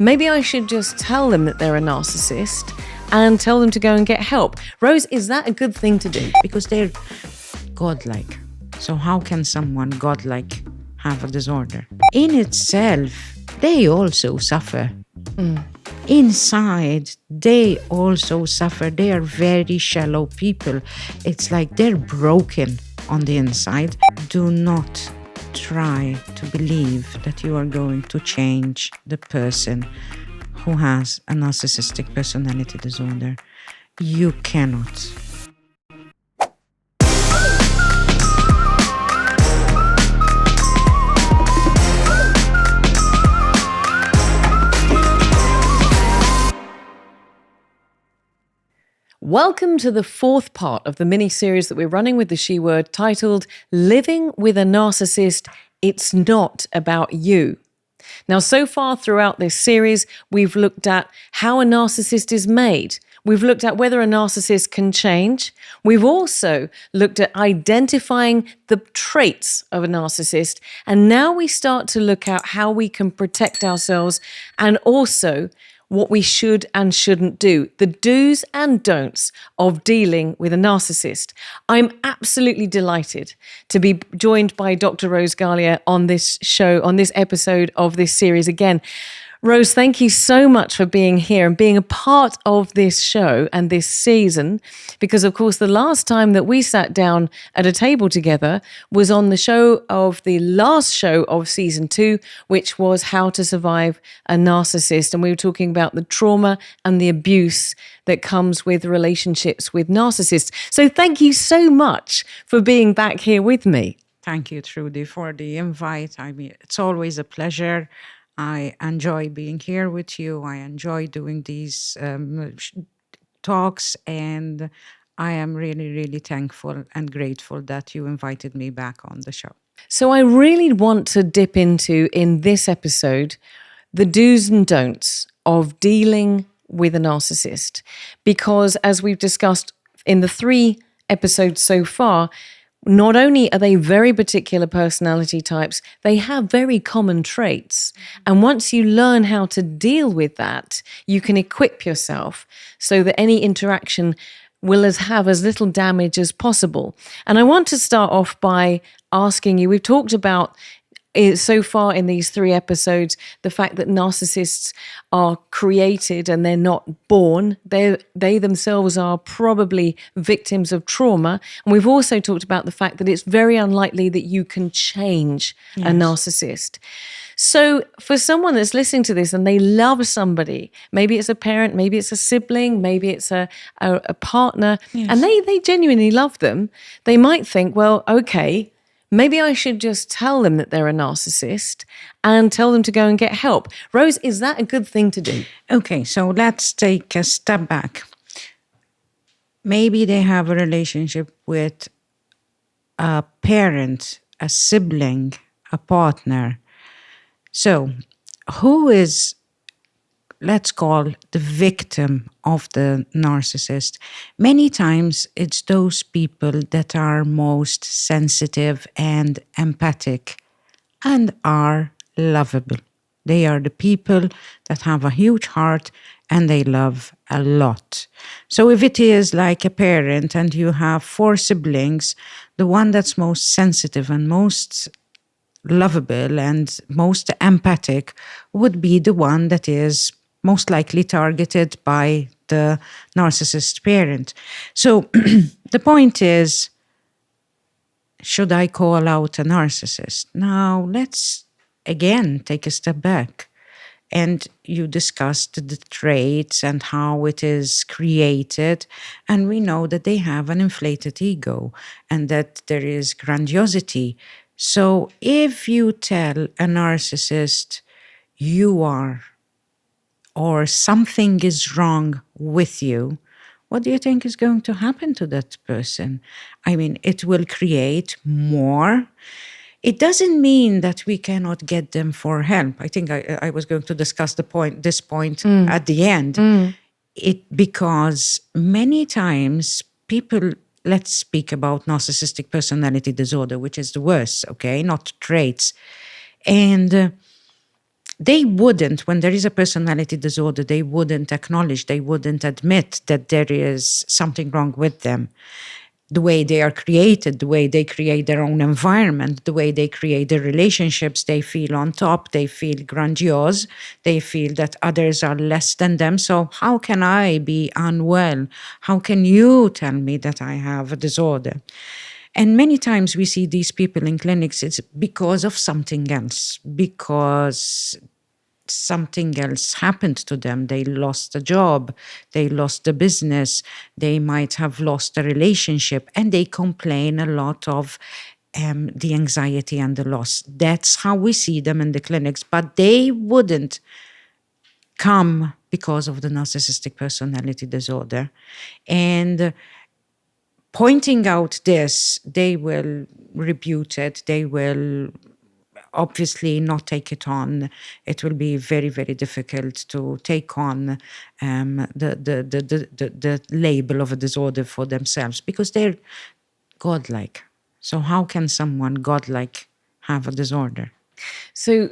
maybe I should just tell them that they're a narcissist and tell them to go and get help. Rose, is that a good thing to do? Because they're godlike. So how can someone godlike have a disorder? In itself, they also suffer. Inside, they also suffer. They are very shallow people. It's like they're broken on the inside. Do not try to believe that you are going to change the person who has a narcissistic personality disorder. You cannot. Welcome to the fourth part of the mini-series that we're running with the She Word, titled Living with a Narcissist, It's Not About You. Now, so far throughout this series, we've looked at how a narcissist is made. We've looked at whether a narcissist can change. We've also looked at identifying the traits of a narcissist. And now we start to look at how we can protect ourselves and also what we should and shouldn't do, the do's and don'ts of dealing with a narcissist. I'm absolutely delighted to be joined by Dr. Rose Galea on this show, on this episode of this series again. Rose, thank you so much for being here and being a part of this show and this season, because of course the last time that we sat down at a table together was on the last show of season 2, which was How to Survive a Narcissist. And we were talking about the trauma and the abuse that comes with relationships with narcissists. So thank you so much for being back here with me. Thank you, Trudy, for the invite. I mean, it's always a pleasure. I enjoy being here with you. I enjoy doing these talks, and I am really, really thankful and grateful that you invited me back on the show. So I really want to dip into, in this episode, the do's and don'ts of dealing with a narcissist, because as we've discussed in the 3 episodes so far, not only are they very particular personality types, they have very common traits. And once you learn how to deal with that, you can equip yourself so that any interaction will have as little damage as possible. And I want to start off by asking you, we've talked about so far in these 3 episodes, the fact that narcissists are created and they're not born. They themselves are probably victims of trauma. And we've also talked about the fact that it's very unlikely that you can change a narcissist. So for someone that's listening to this and they love somebody, maybe it's a parent, maybe it's a sibling, maybe it's a partner, and they genuinely love them, they might think, well, okay, maybe I should just tell them that they're a narcissist and tell them to go and get help. Rose, is that a good thing to do? Okay, so let's take a step back. Maybe they have a relationship with a parent, a sibling, a partner. So who is, let's call, the victim of the narcissist? Many times it's those people that are most sensitive and empathic and are lovable. They are the people that have a huge heart and they love a lot. So if it is like a parent and you have 4 siblings, the one that's most sensitive and most lovable and most empathic would be the one that is most likely targeted by the narcissist parent. So the point is, should I call out a narcissist? Now, let's again take a step back. And you discussed the traits and how it is created. And we know that they have an inflated ego and that there is grandiosity. So if you tell a narcissist you are, or something is wrong with you, what do you think is going to happen to that person? I mean, it will create more. It doesn't mean that we cannot get them for help. I think I was going to discuss this point at the end. Because many times people, let's speak about narcissistic personality disorder, which is the worst, okay, not traits. And they wouldn't, when there is a personality disorder, they wouldn't acknowledge, they wouldn't admit that there is something wrong with them. The way they are created, the way they create their own environment, the way they create their relationships, they feel on top, they feel grandiose, they feel that others are less than them. So how can I be unwell? How can you tell me that I have a disorder? And many times we see these people in clinics, it's because of something else, because something else happened to them. They lost a job, they lost a business, they might have lost a relationship, and they complain a lot of the anxiety and the loss. That's how we see them in the clinics, but they wouldn't come because of the narcissistic personality disorder. And pointing out this, they will rebuke it, they will obviously not take it on. It will be very, very difficult to take on the label of a disorder for themselves because they're godlike. So how can someone godlike have a disorder? So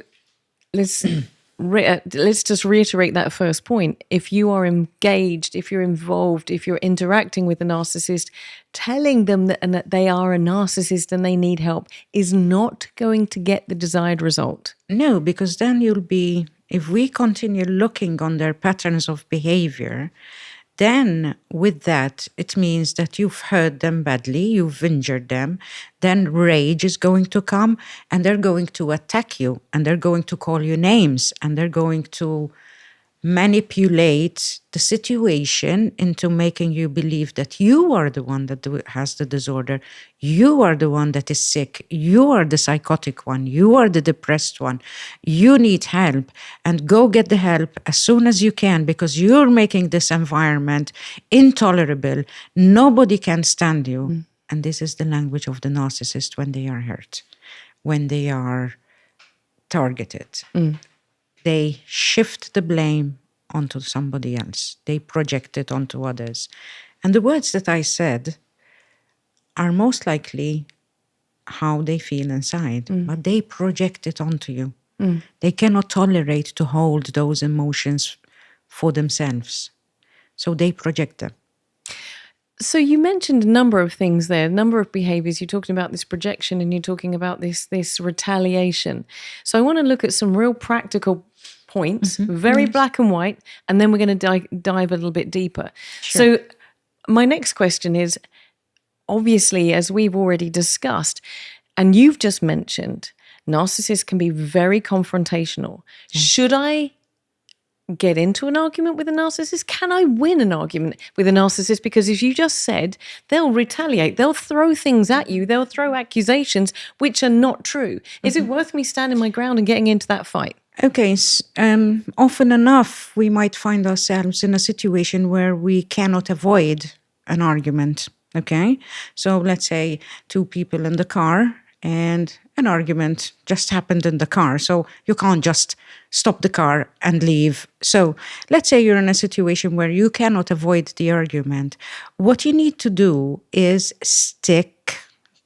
let's just reiterate that first point. If you are engaged, if you're involved, if you're interacting with a narcissist, telling them that they are a narcissist and they need help is not going to get the desired result. No, because then you'll be, if we continue looking on their patterns of behavior, then with that, it means that you've hurt them badly, you've injured them, then rage is going to come and they're going to attack you and they're going to call you names and they're going to manipulate the situation into making you believe that you are the one that has the disorder, you are the one that is sick, you are the psychotic one, you are the depressed one, you need help, and go get the help as soon as you can because you're making this environment intolerable. Nobody can stand you. And this is the language of the narcissist when they are hurt, when they are targeted. They shift the blame onto somebody else. They project it onto others. And the words that I said are most likely how they feel inside, but they project it onto you. They cannot tolerate to hold those emotions for themselves. So they project them. So you mentioned a number of things there, a number of behaviors. You're talking about this projection and you're talking about this retaliation. So I want to look at some real practical points, very black and white, and then we're going to dive a little bit deeper. Sure. So my next question is, obviously, as we've already discussed, and you've just mentioned, narcissists can be very confrontational. Should I get into an argument with a narcissist? Can I win an argument with a narcissist? Because as you just said, they'll retaliate. They'll throw things at you. They'll throw accusations which are not true. Is it worth me standing my ground and getting into that fight? Okay, often enough, we might find ourselves in a situation where we cannot avoid an argument, okay? So let's say two people in the car and an argument just happened in the car. So you can't just stop the car and leave. So let's say you're in a situation where you cannot avoid the argument. What you need to do is stick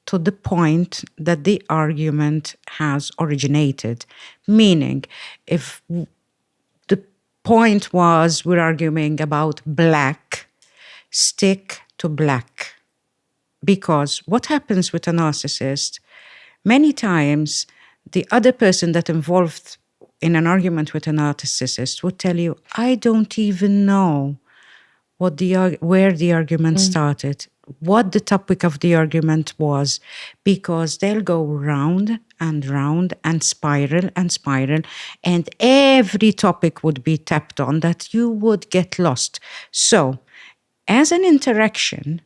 to the point that the argument has originated. Meaning, if the point was we're arguing about black, stick to black. Because what happens with a narcissist, many times the other person that involved in an argument with a narcissist would tell you, I don't even know where the argument started, what the topic of the argument was, because they'll go round and round and spiral, and every topic would be tapped on that you would get lost. So, as an interaction,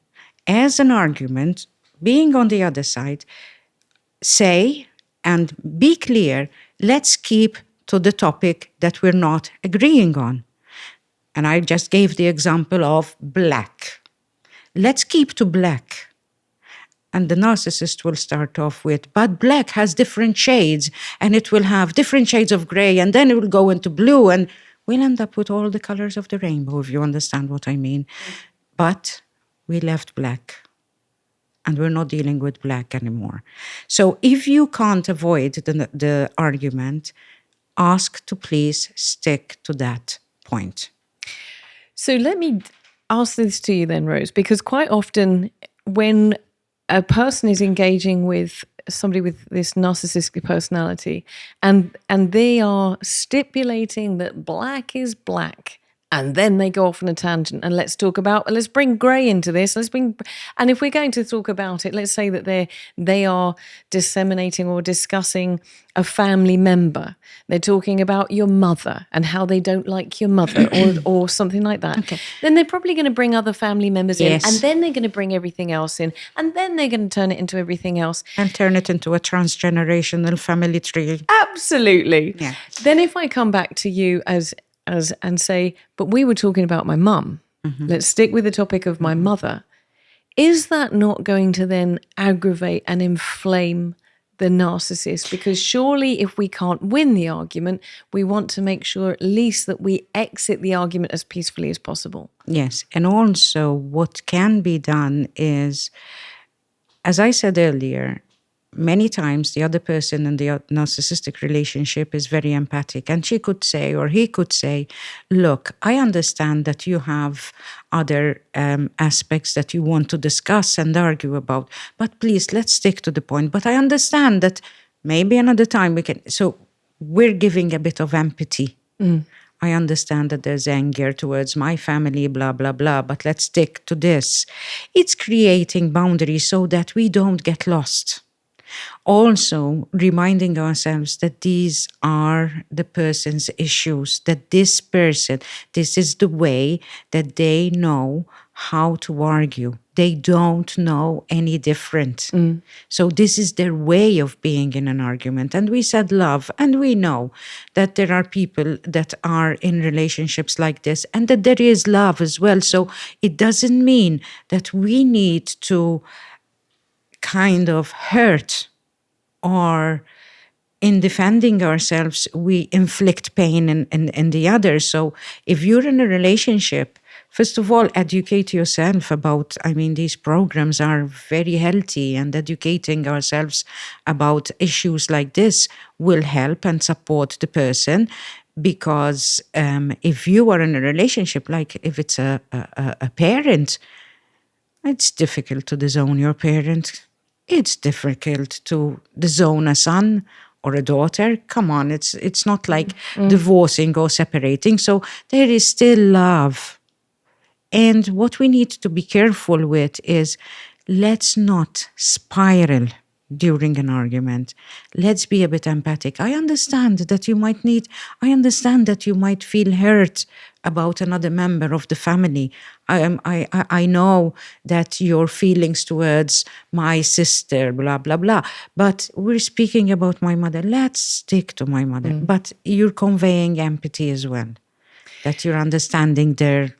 as an argument, being on the other side, say and be clear, let's keep to the topic that we're not agreeing on. And I just gave the example of black. Let's keep to black. And the narcissist will start off with, but black has different shades, and it will have different shades of gray, and then it will go into blue, and we'll end up with all the colors of the rainbow, if you understand what I mean. But we left black, and we're not dealing with black anymore. So if you can't avoid the argument, ask to please stick to that point. So let me ask this to you then, Rose, because quite often when a person is engaging with somebody with this narcissistic personality and they are stipulating that black is black, and then they go off on a tangent and let's bring grey into this. And if we're going to talk about it, let's say that they are disseminating or discussing a family member. They're talking about your mother and how they don't like your mother or something like that. Okay. Then they're probably going to bring other family members Yes. in, and then they're going to bring everything else in, and then they're going to turn it into everything else. And turn it into a transgenerational family tree. Absolutely. Yeah. Then if I come back to you and say, but we were talking about my mum. Let's stick with the topic of my mother. Is that not going to then aggravate and inflame the narcissist? Because surely if we can't win the argument, we want to make sure at least that we exit the argument as peacefully as possible. Yes. And also what can be done is, as I said earlier, many times the other person in the narcissistic relationship is very empathic, and she could say, or he could say, look, I understand that you have other aspects that you want to discuss and argue about, but please, let's stick to the point. But I understand that maybe another time we can. So we're giving a bit of empathy. I understand that there's anger towards my family, blah, blah, blah, but let's stick to this. It's creating boundaries so that we don't get lost. Also, reminding ourselves that these are the person's issues, that this is the way that they know how to argue. They don't know any different. So this is their way of being in an argument. And we said love, and we know that there are people that are in relationships like this, and that there is love as well. So it doesn't mean that we need to kind of hurt, or in defending ourselves, we inflict pain in the other. So if you're in a relationship, first of all, educate yourself about, these programs are very healthy, and educating ourselves about issues like this will help and support the person. Because if you are in a relationship, like if it's a parent, it's difficult to disown your parent. It's difficult to disown a son or a daughter. Come on, it's not like divorcing or separating. So there is still love. And what we need to be careful with is, let's not spiral during an argument. Let's be a bit empathic. I understand that you might feel hurt about another member of the family. I know that your feelings towards my sister, blah, blah, blah. But we're speaking about my mother. Let's stick to my mother. But you're conveying empathy as well, that you're understanding their...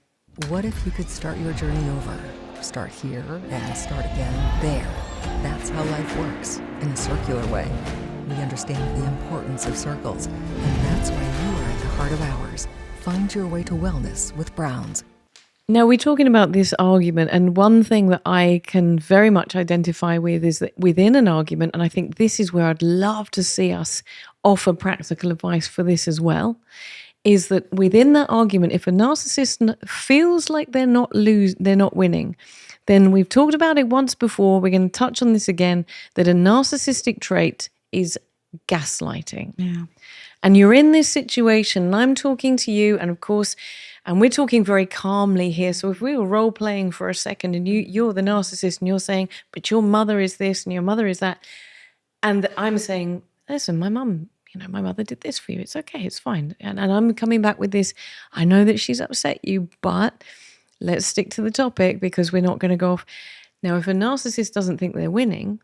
What if you could start your journey over? Start here and start again there. That's how life works, in a circular way. We understand the importance of circles, and that's why you are at the heart of ours. Find your way to wellness with Browns. Now, we're talking about this argument, and one thing that I can very much identify with is that within an argument, and I think this is where I'd love to see us offer practical advice for this as well, is that within that argument, if a narcissist feels like they're not winning, then we've talked about it once before, we're going to touch on this again, that a narcissistic trait is gaslighting. Yeah. And you're in this situation, and I'm talking to you, and of course, and we're talking very calmly here. So if we were role playing for a second, and you're the narcissist, and you're saying, but your mother is this, and your mother is that, and I'm saying, listen, my mother did this for you. It's okay, it's fine. And I'm coming back with this, I know that she's upset you, but let's stick to the topic because we're not going to go off. Now, if a narcissist doesn't think they're winning,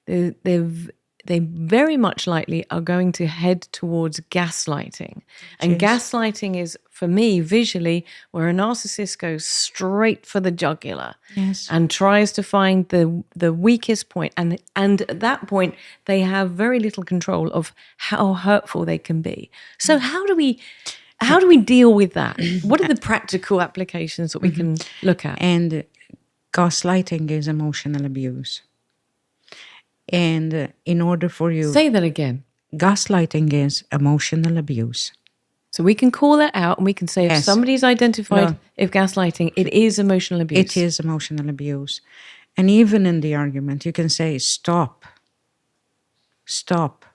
they very much likely are going to head towards gaslighting. And gaslighting is, for me, visually, where a narcissist goes straight for the jugular. Yes. And tries to find the weakest point. And at that point, they have very little control of how hurtful they can be. So how do we deal with that? What are the practical applications that we can look at? And gaslighting is emotional abuse. And in order for you... Say that again. gaslighting is emotional abuse. So we can call that out and we can say if Yes. somebody's identified No. if gaslighting, it is emotional abuse. It is emotional abuse. And even in the argument, you can say, stop. Stop.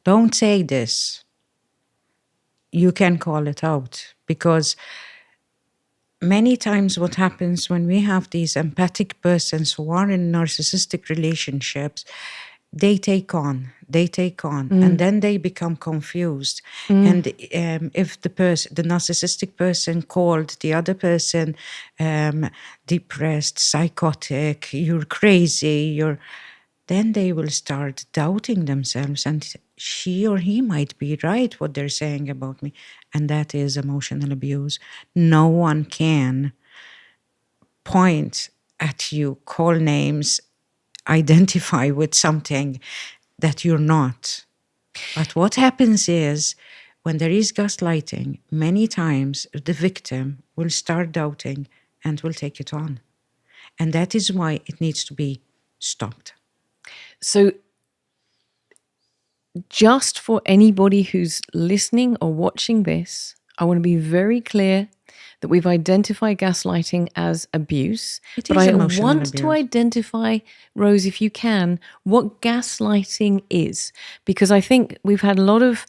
Don't say this. You can call it out, because many times what happens when we have these empathic persons who are in narcissistic relationships, they take on, and then they become confused. And if the narcissistic person called the other person depressed, psychotic, you're crazy, then they will start doubting themselves, and she or he might be right what they're saying about me. And that is emotional abuse. No one can point at you, call names, identify with something that you're not. But what happens is, when there is gaslighting, many times the victim will start doubting and will take it on. And that is why it needs to be stopped. So just for anybody who's listening or watching this, I want to be very clear that we've identified gaslighting as abuse. It but is I emotional want abuse. to identify, Rose, if you can, what gaslighting is. Because I think we've had a lot of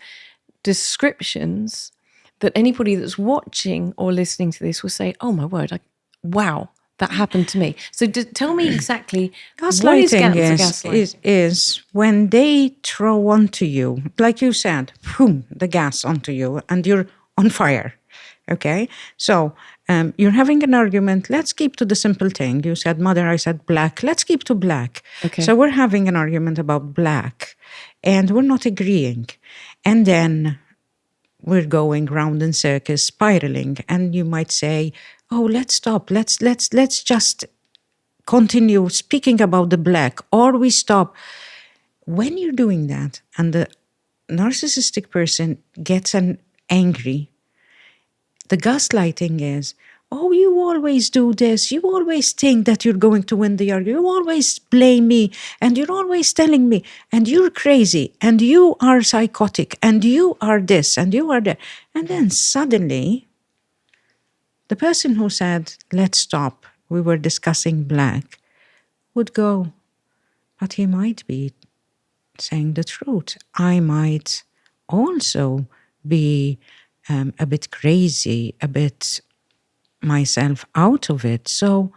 descriptions that anybody that's watching or listening to this will say, oh my word, wow, that happened to me. So tell me exactly what is gaslighting? Is when they throw onto you, like you said, boom, the gas onto you, and you're on fire. Okay, so you're having an argument. Let's keep to the simple thing. You said mother, I said black. Let's keep to black. Okay. So we're having an argument about black, and we're not agreeing. And then we're going round in circles, spiraling. And you might say, oh, let's stop. Let's just continue speaking about the black, or we stop. When you're doing that, and the narcissistic person gets angry, the gaslighting is, oh, you always do this. You always think that you're going to win the argument. You always blame me, and you're always telling me, and you're crazy, and you are psychotic, and you are this, and you are that. And then suddenly, the person who said, let's stop, we were discussing black, would go, but he might be saying the truth. I might also be a bit crazy, a bit myself out of it. So,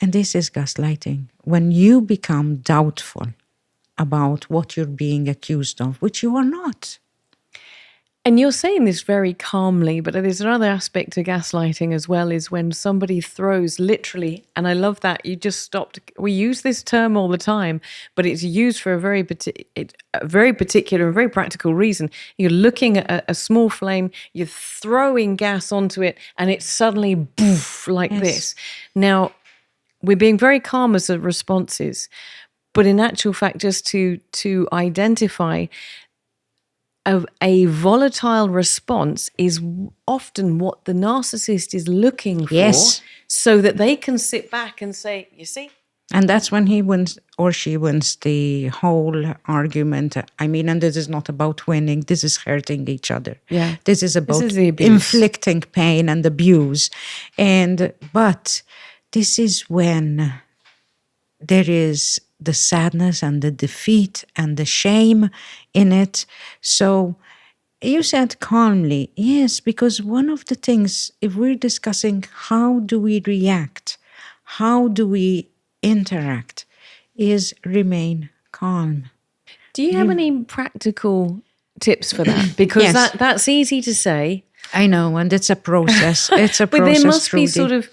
and this is gaslighting. When you become doubtful about what you're being accused of, which you are not. And you're saying this very calmly, but there's another aspect to gaslighting as well, is when somebody throws literally, and I love that you just stopped. We use this term all the time, but it's used for a very particular and very practical reason. You're looking at a small flame, you're throwing gas onto it, and it's suddenly poof, like this. Now, we're being very calm as the responses, but in actual fact, just to identify a volatile response is often what the narcissist is looking for, so that they can sit back and say, you see? And that's when he wins or she wins the whole argument. I mean, and this is not about winning. This is hurting each other. Yeah. This is about the abuse. inflicting pain and abuse. But this is when there is the sadness and the defeat and the shame in it. So you said calmly, yes, because one of the things, if we're discussing how do we react, how do we interact, is remain calm. Do you have any practical tips for that? Because Yes. that's easy to say. I know, and it's a process. It's a But process, there must be Trudy. sort of,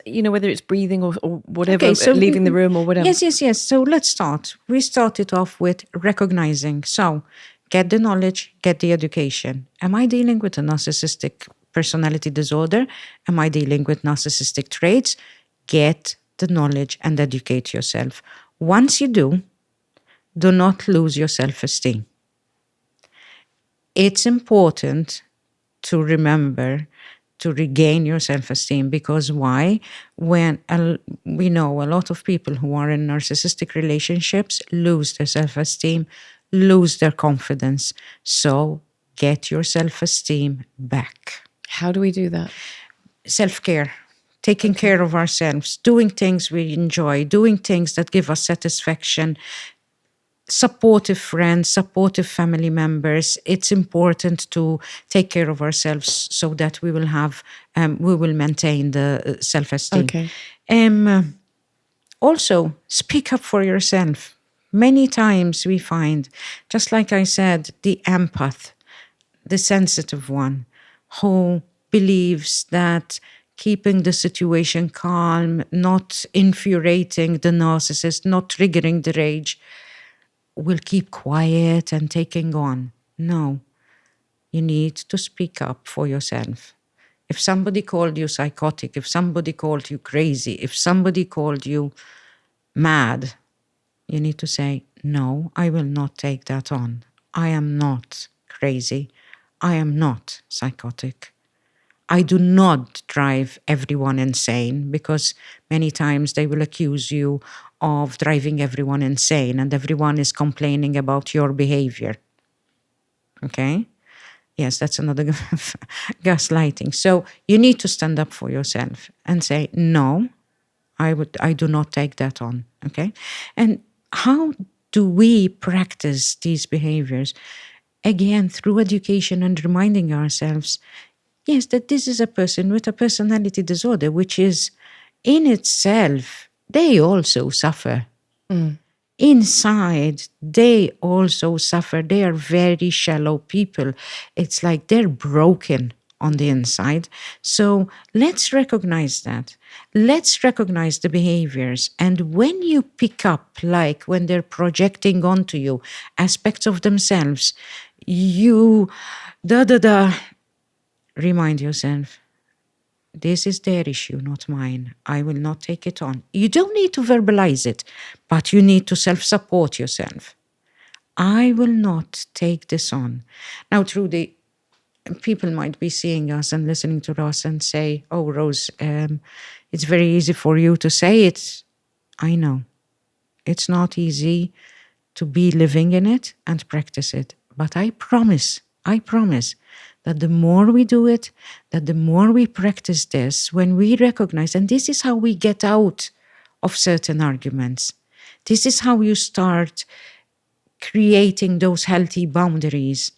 whether it's breathing or whatever, Okay, so leaving the room or whatever. Yes. So let's start. We started off with recognizing. So get the knowledge, get the education. Am I dealing with a narcissistic personality disorder? Am I dealing with narcissistic traits? Get the knowledge and educate yourself. Once you do not lose your self-esteem. It's important to remember to regain your self-esteem, because why? We know a lot of people who are in narcissistic relationships lose their self-esteem, lose their confidence. So get your self-esteem back. How do we do that? Self-care, taking care of ourselves, doing things we enjoy, doing things that give us satisfaction, supportive friends, supportive family members. It's important to take care of ourselves so that we will have, we will maintain the self-esteem. Okay. Also, speak up for yourself. Many times we find, just like I said, the empath, the sensitive one, who believes that keeping the situation calm, not infuriating the narcissist, not triggering the rage, will keep quiet and taking on. No, you need to speak up for yourself. If somebody called you psychotic, if somebody called you crazy, if somebody called you mad, you need to say, no, I will not take that on. I am not crazy. I am not psychotic. I do not drive everyone insane, because many times they will accuse you of driving everyone insane and everyone is complaining about your behavior. Okay? Yes, that's another gaslighting. So you need to stand up for yourself and say, no, I do not take that on. Okay? And how do we practice these behaviors? Again, through education and reminding ourselves, yes, that this is a person with a personality disorder, which is in itself, they also suffer. Inside, they also suffer. They are very shallow people. It's like they're broken on the inside. So let's recognize that. Let's recognize the behaviors. And when you pick up, like when they're projecting onto you aspects of themselves, you remind yourself, this is their issue, not mine. I will not take it on. You don't need to verbalize it, but you need to self-support yourself. I will not take this on. Now, Trudy, people might be seeing us and listening to us and say, oh, Rose, it's very easy for you to say it. I know. It's not easy to be living in it and practice it. But I promise that the more we do it, that the more we practice this, when we recognize, and this is how we get out of certain arguments. This is how you start creating those healthy boundaries.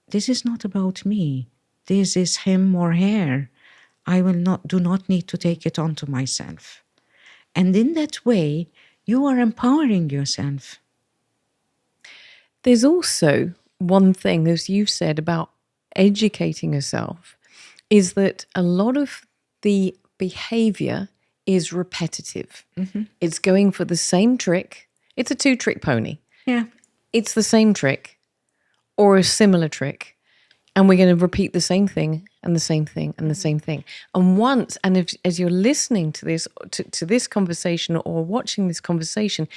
This is not about me. This is him or her. I do not need to take it onto myself. And in that way, you are empowering yourself. There's also one thing, as you've said, about educating yourself, is that a lot of the behavior is repetitive. It's going for the same trick. It's a two-trick pony. Yeah. It's the same trick or a similar trick. And we're going to repeat the same thing and the same thing and the same thing. And as you're listening to this conversation or watching this conversation,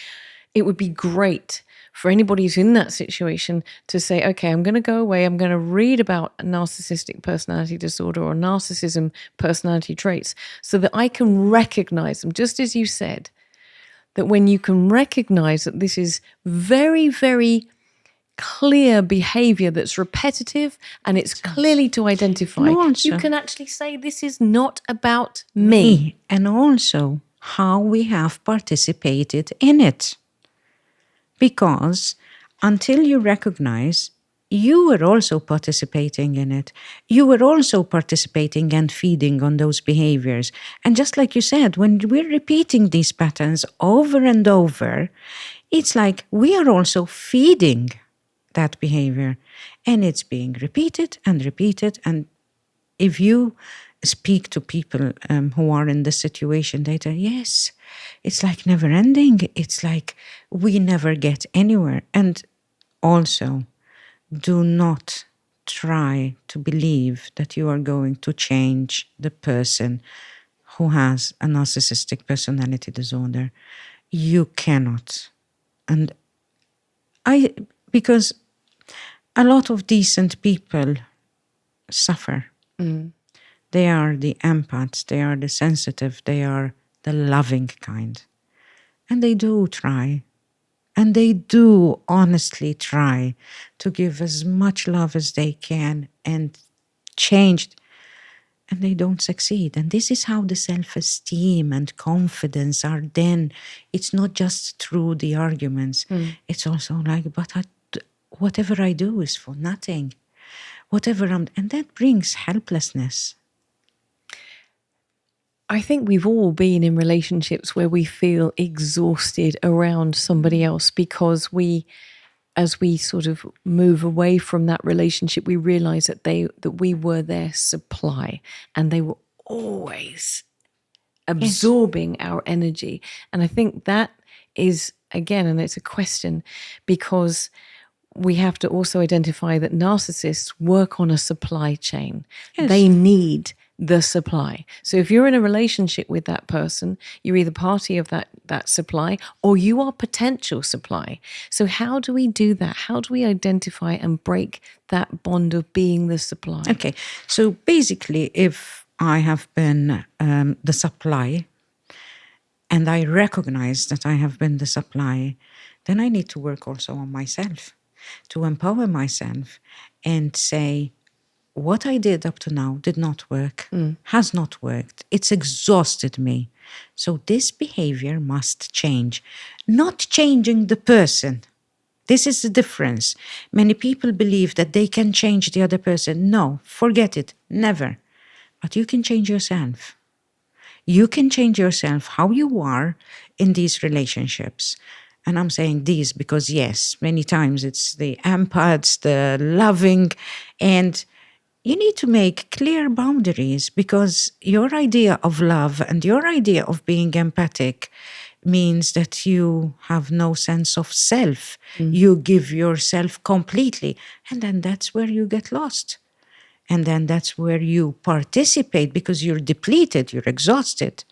it would be great for anybody who's in that situation to say, okay, I'm going to go away. I'm going to read about a narcissistic personality disorder or narcissism personality traits so that I can recognize them, just as you said, that when you can recognize that this is very, very clear behavior that's repetitive and it's clearly to identify, you can actually say, this is not about me. And also how we have participated in it. Because until you recognize, you were also participating in it. You were also participating and feeding on those behaviors. And just like you said, when we're repeating these patterns over and over, it's like we are also feeding that behavior. And it's being repeated and repeated. And if you speak to people who are in this situation, they say, yes, it's like never ending. It's like we never get anywhere. And also, do not try to believe that you are going to change the person who has a narcissistic personality disorder. You cannot. And because a lot of decent people suffer. They are the empaths, they are the sensitive, they are the loving kind. And they do try. And they do honestly try to give as much love as they can and change, and they don't succeed. And this is how the self-esteem and confidence are then. It's not just through the arguments. It's also like, but whatever I do is for nothing. And that brings helplessness. I think we've all been in relationships where we feel exhausted around somebody else because as we sort of move away from that relationship, we realize that we were their supply and they were always absorbing our energy. And I think that is, again, and it's a question, because we have to also identify that narcissists work on a supply chain. Yes. They need the supply. So if you're in a relationship with that person, you're either party of that supply or you are potential supply. So how do we do that? How do we identify and break that bond of being the supply? Okay, so basically, if I have been the supply and I recognize that I have been the supply, then I need to work also on myself, to empower myself and say, what I did up to now did not work, has not worked. It's exhausted me. So this behavior must change. Not changing the person. This is the difference. Many people believe that they can change the other person. No, forget it. Never. But you can change yourself. You can change yourself how you are in these relationships. And I'm saying these because, yes, many times it's the empaths, the loving, and you need to make clear boundaries, because your idea of love and your idea of being empathic means that you have no sense of self. You give yourself completely. And then that's where you get lost. And then that's where you participate because you're depleted, you're exhausted.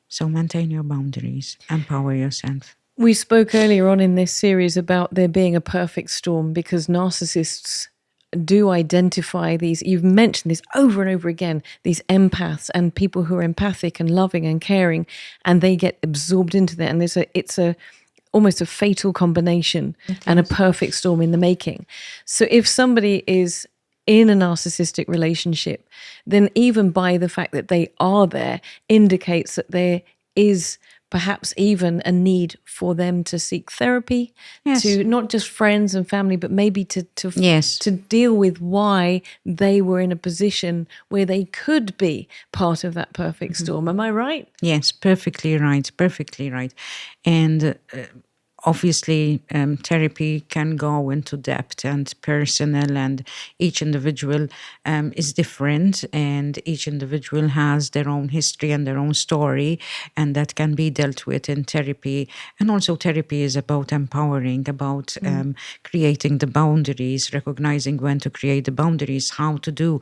So maintain your boundaries, empower yourself. We spoke earlier on in this series about there being a perfect storm because narcissists do identify these, you've mentioned this over and over again, these empaths and people who are empathic and loving and caring, and they get absorbed into that. And it's almost a fatal combination and a perfect storm in the making. So if somebody is in a narcissistic relationship, then even by the fact that they are there indicates that there is perhaps even a need for them to seek therapy, to not just friends and family, but maybe to deal with why they were in a position where they could be part of that perfect storm. Am I right? Yes, perfectly right, perfectly right. And obviously, therapy can go into depth and personal, and each individual is different, and each individual has their own history and their own story, and that can be dealt with in therapy. And also therapy is about empowering, about creating the boundaries, recognizing when to create the boundaries, how to do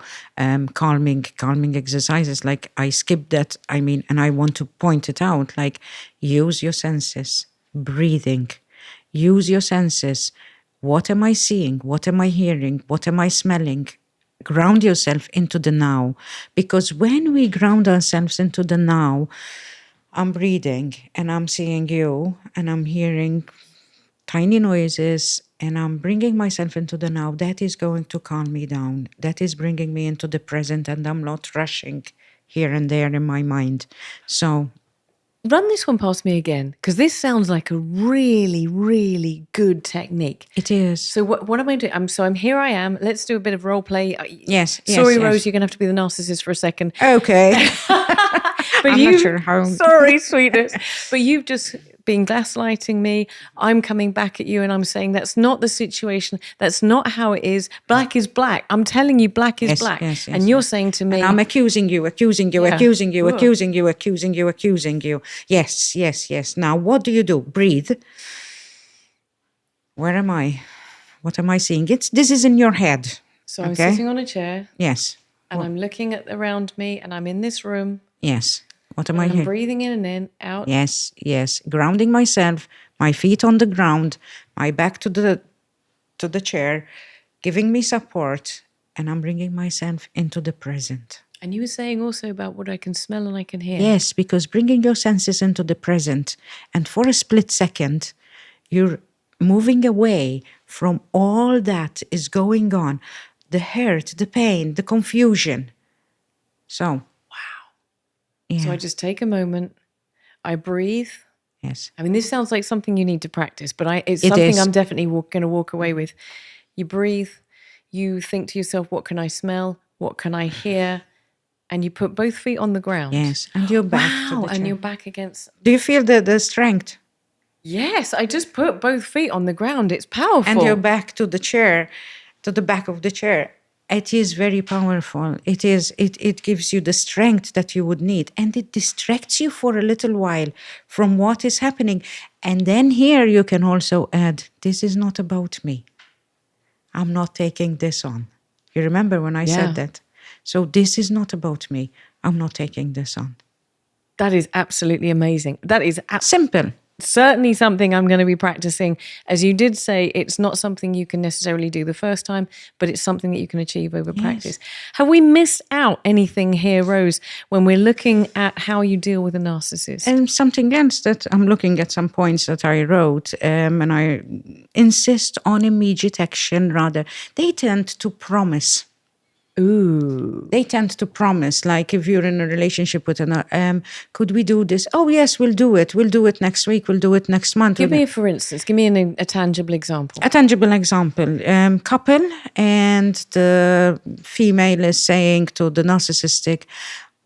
calming exercises. Like I skipped that, and I want to point it out, like use your senses. Breathing. Use your senses. What am I seeing? What am I hearing? What am I smelling? Ground yourself into the now. Because when we ground ourselves into the now, I'm breathing and I'm seeing you and I'm hearing tiny noises and I'm bringing myself into the now. That is going to calm me down. That is bringing me into the present, and I'm not rushing here and there in my mind. So run this one past me again, because this sounds like a really, really good technique. it is. So what am I doing? I'm here I am. Let's do a bit of role play. Yes. Sorry, Rose, you're going to have to be the narcissist for a second. Okay. But I'm not sure how. Sorry, sweetness. But you've just been gaslighting me. I'm coming back at you and I'm saying that's not the situation. That's not how it is. Black is black. I'm telling you, black is black. And you're saying to me, and I'm accusing you. Yes. Now, what do? Breathe. Where am I? What am I seeing? This is in your head. So I'm sitting on a chair. Yes. And I'm looking around me and I'm in this room. Yes. What am I I'm hearing? breathing in and in, out. Yes. Grounding myself, my feet on the ground, my back to the chair, giving me support, and I'm bringing myself into the present. And you were saying also about what I can smell and I can hear. Yes, because bringing your senses into the present, and for a split second, you're moving away from all that is going on, the hurt, the pain, the confusion. So, yeah. So I just take a moment, I breathe. Yes. I mean, this sounds like something you need to practice, but it's It something is. I'm definitely going to walk away with. You breathe, you think to yourself, what can I smell? What can I hear? And you put both feet on the ground. Yes, and you're back to Wow, the and chair. you're back against... Do you feel the strength? Yes, I just put both feet on the ground. It's powerful. And you're back to the chair, to the back of the chair. It is very powerful. It gives you the strength that you would need. And it distracts you for a little while from what is happening. And then here you can also add, this is not about me. I'm not taking this on. You remember when I said that? So this is not about me. I'm not taking this on. That is absolutely amazing. That is Simple. Certainly something I'm going to be practicing. As you did say, it's not something you can necessarily do the first time, but it's something that you can achieve over practice. Have we missed out anything here, Rose, when we're looking at how you deal with a narcissist? And something else that I'm looking at some points that I wrote, and I insist on immediate action rather. They tend to promise. Ooh. They tend to promise, like if you're in a relationship with another, could we do this? Oh, yes, we'll do it. We'll do it next week. We'll do it next month. Give me, for instance, give me a tangible example. A tangible example. Couple, and the female is saying to the narcissistic,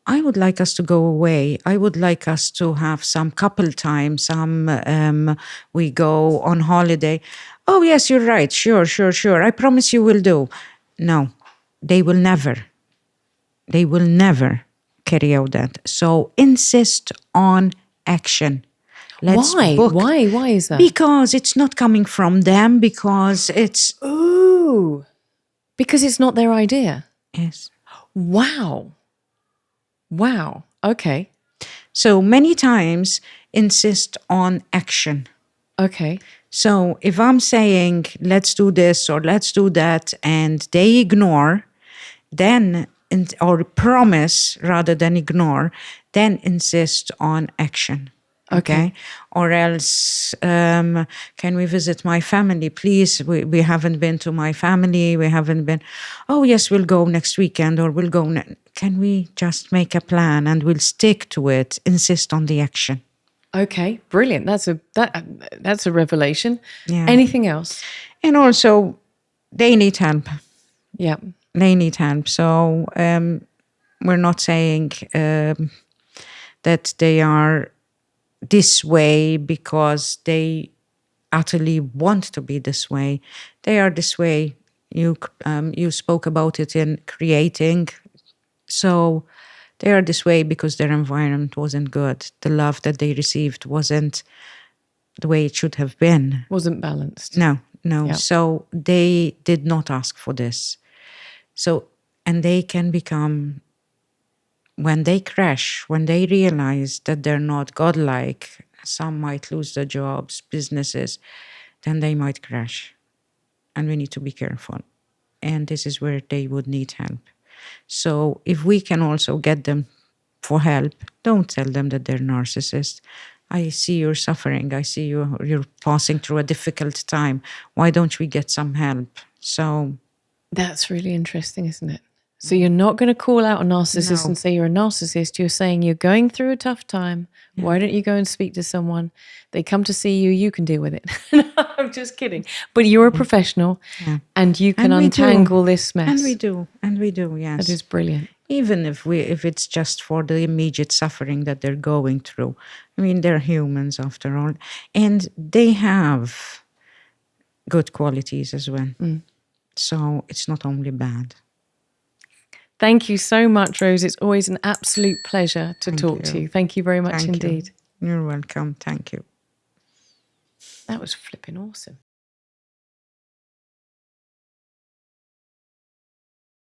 I would like us to go away. I would like us to have some couple time, we go on holiday. Oh, yes, you're right. Sure. I promise you will do. No. They will never carry out that. So insist on action. Let's Why? book. Why is that? Because it's not coming from them, because it's... Ooh. Because it's not their idea. Yes. Wow. Okay. So many times insist on action. Okay. So if I'm saying, let's do this or let's do that, and they ignore, then, or promise rather than ignore, then insist on action. Okay. Or else, can we visit my family, please? We haven't been to my family. We haven't been. Oh, yes, we'll go next weekend, or we'll go. Can we just make a plan and we'll stick to it? Insist on the action. Okay, brilliant. That's a revelation. Yeah. Anything else? And also, they need help. Yeah. They need help. So we're not saying that they are this way because they utterly want to be this way. They are this way. You spoke about it in creating. So they are this way because their environment wasn't good. The love that they received wasn't the way it should have been. Wasn't balanced. No. Yeah. So they did not ask for this. So, and they can become, when they crash, when they realize that they're not godlike, some might lose their jobs, businesses, then they might crash. And we need to be careful. And this is where they would need help. So if we can also get them for help, don't tell them that they're narcissists. I see you're suffering. I see you're passing through a difficult time. Why don't we get some help? So that's really interesting, isn't it? So you're not going to call out a narcissist and say you're a narcissist. You're saying you're going through a tough time. Yeah. Why don't you go and speak to someone? They come to see you. You can deal with it. No, I'm just kidding. But you're a professional and you can untangle this mess. And we do, yes. That is brilliant. Even if it's just for the immediate suffering that they're going through. I mean, they're humans after all. And they have good qualities as well. So it's not only bad. Thank you so much, Rose. It's always an absolute pleasure to talk to you. Thank you very much indeed. You're welcome. Thank you. That was flipping awesome.